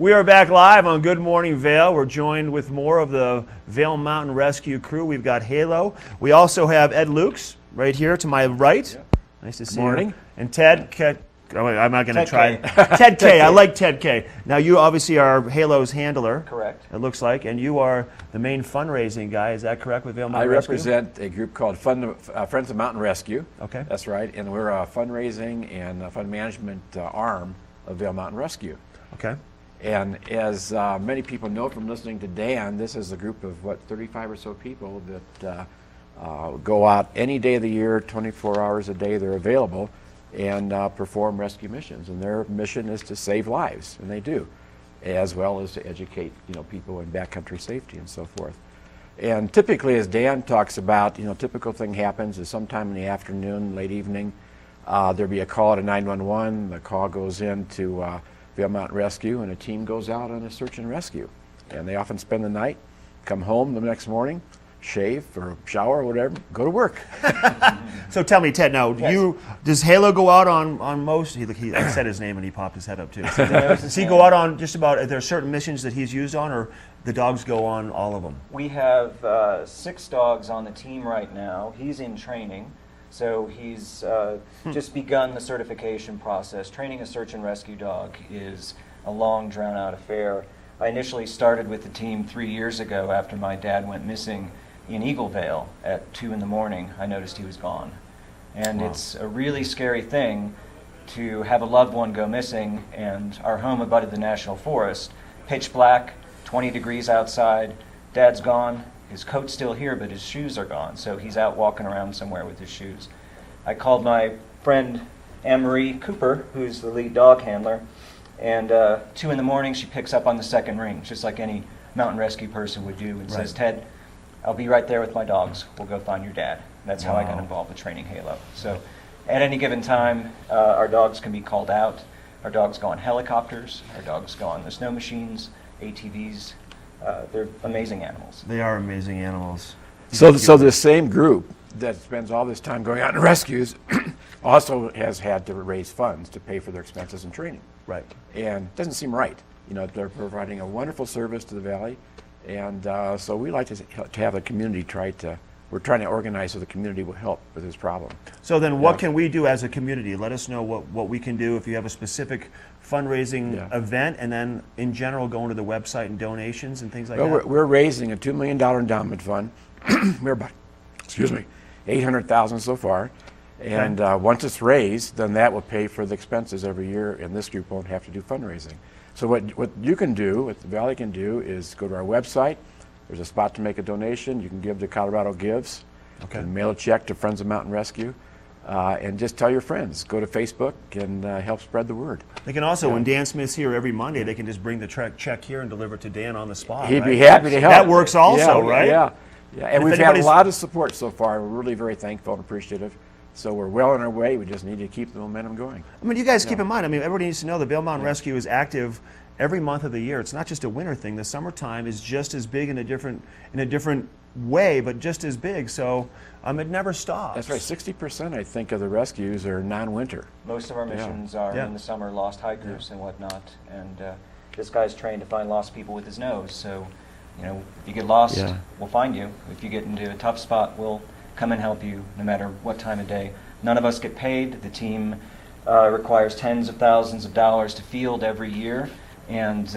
We are back live on Good Morning Vail. We're joined with more of the Vail Mountain Rescue crew. We've got Halo. We also have Ed Lukes right here to my right. Yeah. Nice to see Good morning. you. And Ted. I'm not going to try. K. Ted K. I like Ted K. Now you obviously are Halo's handler. Correct. It looks like, and you are the main fundraising guy. Is that correct with Vail Mountain Rescue? I represent a group called Friends of Mountain Rescue. Okay. That's right, and we're a fundraising and a fund management arm of Vail Mountain Rescue. Okay. And as many people know from listening to Dan, this is a group of, 35 or so people that go out any day of the year, 24 hours a day they're available, and perform rescue missions. And their mission is to save lives, and they do, as well as to educate people in backcountry safety and so forth. And typically, as Dan talks about, typical thing happens is sometime in the afternoon, late evening, there'll be a call to 911. The call goes into Vail Mountain Rescue, and a team goes out on a search and rescue. And they often spend the night, come home the next morning, shave or shower or whatever, go to work. So tell me, Ted, now, Yes. does Halo go out on most? I said his name and he popped his head up too. Does he go out on just about, are there certain missions that he's used on, or the dogs go on all of them? We have 6 dogs on the team right now. He's in training, so he's just begun the certification process. Training a search and rescue dog is a long, drawn-out affair. I initially started with the team 3 years ago after my dad went missing in Eagle Vail at 2 in the morning. I noticed he was gone. And Wow. It's a really scary thing to have a loved one go missing, and our home abutted the National Forest. Pitch black, 20 degrees outside, Dad's gone, his coat's still here, but his shoes are gone, so he's out walking around somewhere with his shoes. I called my friend Anne-Marie Cooper, who's the lead dog handler, and 2 in the morning she picks up on the second ring, just like any mountain rescue person would do, and says, Ted, I'll be right there with my dogs. We'll go find your dad. That's how I got involved with training Halo. So at any given time, our dogs can be called out. Our dogs go on helicopters. Our dogs go on the snow machines, ATVs. They're amazing animals. They are amazing animals. So the same group that spends all this time going out and rescues also has had to raise funds to pay for their expenses and training. Right. And it doesn't seem right. They're providing a wonderful service to the valley, and so we like to have the community we're trying to organize so the community will help with this problem. So then what can we do as a community? Let us know what we can do if you have a specific fundraising event, and then in general going to the website and donations and things like that. We're raising a $2 million endowment fund. We're about, $800,000 so far. And once it's raised, then that will pay for the expenses every year, and this group won't have to do fundraising. So what you can do, what the Valley can do, is go to our website. There's a spot to make a donation. You can give to Colorado Gives. Okay. You can mail a check to Friends of Mountain Rescue. And just tell your friends. Go to Facebook and help spread the word. They can also, when Dan Smith's here every Monday, they can just bring the check here and deliver it to Dan on the spot. He'd right? be happy to help. That works also, right? Yeah. And we've had a anybody's- lot of support so far. We're really very thankful and appreciative. So we're well on our way. We just need to keep the momentum going. I mean, you guys keep in mind, everybody needs to know the Vail Mountain Rescue is active every month of the year. It's not just a winter thing. The summertime is just as big in a different way, but just as big. So it never stops. That's right. 60%, I think, of the rescues are non-winter. Most of our missions are in the summer, lost hikers and whatnot. And this guy's trained to find lost people with his nose. So, if you get lost, we'll find you. If you get into a tough spot, we'll come and help you no matter what time of day. None of us get paid. The team requires tens of thousands of dollars to field every year. And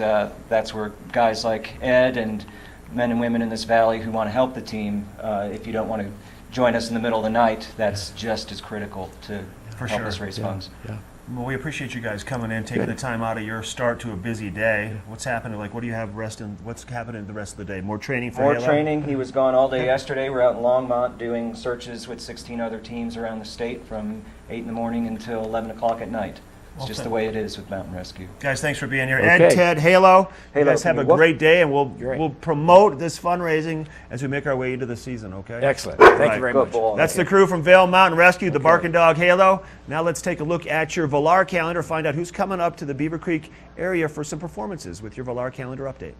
that's where guys like Ed and men and women in this valley who want to help the team, if you don't want to join us in the middle of the night, that's just as critical to help us raise funds. Yeah. Well, we appreciate you guys coming in, taking the time out of your start to a busy day. What's happening? What do you have what's happening the rest of the day? More training for More Halo? training. He was gone all day yesterday. We're out in Longmont doing searches with 16 other teams around the state from 8 in the morning until 11 o'clock at night. It's just the way it is with Mountain Rescue. Guys, thanks for being here. Okay. Ed, Ted, Halo, you guys have a Whoop. great day, and we'll promote this fundraising as we make our way into the season, okay? Excellent. Thank you very Good much. ball. That's the crew from Vail Mountain Rescue, the Barking Dog Halo. Now let's take a look at your Valar calendar, find out who's coming up to the Beaver Creek area for some performances with your Valar calendar update.